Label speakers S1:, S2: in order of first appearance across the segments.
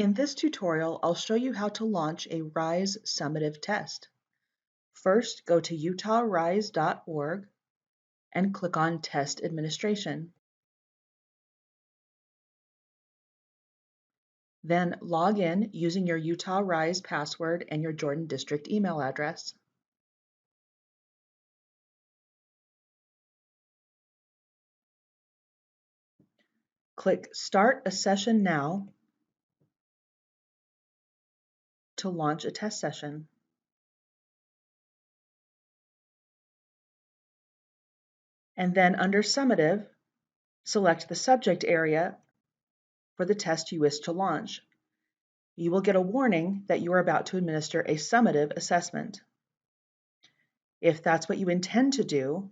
S1: In this tutorial, I'll show you how to launch a RISE Summative test. First, go to utahrise.org and click on Test Administration. Then log in using your Utah RISE password and your Jordan District email address. Click Start a Session Now to launch a test session. And then under Summative, select the subject area for the test you wish to launch. You will get a warning that you are about to administer a summative assessment. If that's what you intend to do,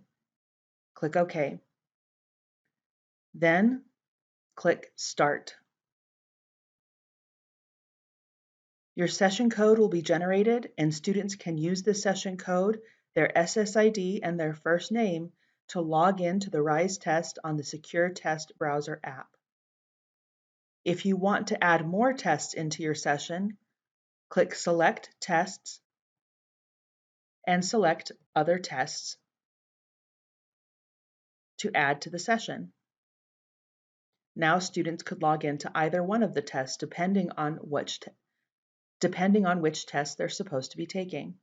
S1: click OK. Then click Start. Your session code will be generated, and students can use this session code, their SSID, and their first name to log in to the RISE test on the Secure Test Browser app. If you want to add more tests into your session, click Select Tests and select Other Tests to add to the session. Now students could log into either one of the tests depending on which test they're supposed to be taking.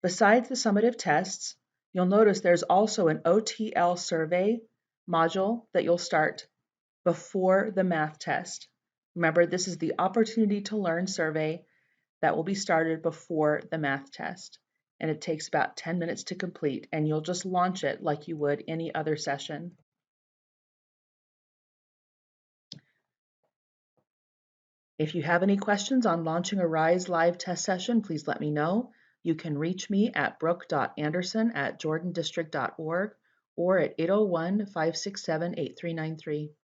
S1: Besides the summative tests, you'll notice there's also an OTL survey module that you'll start before the math test. Remember, this is the Opportunity to Learn survey that will be started before the math test, and it takes about 10 minutes to complete, and you'll just launch it like you would any other session. If you have any questions on launching a RISE live test session, please let me know. You can reach me at brooke.anderson@jordandistrict.org or at 801-567-8393.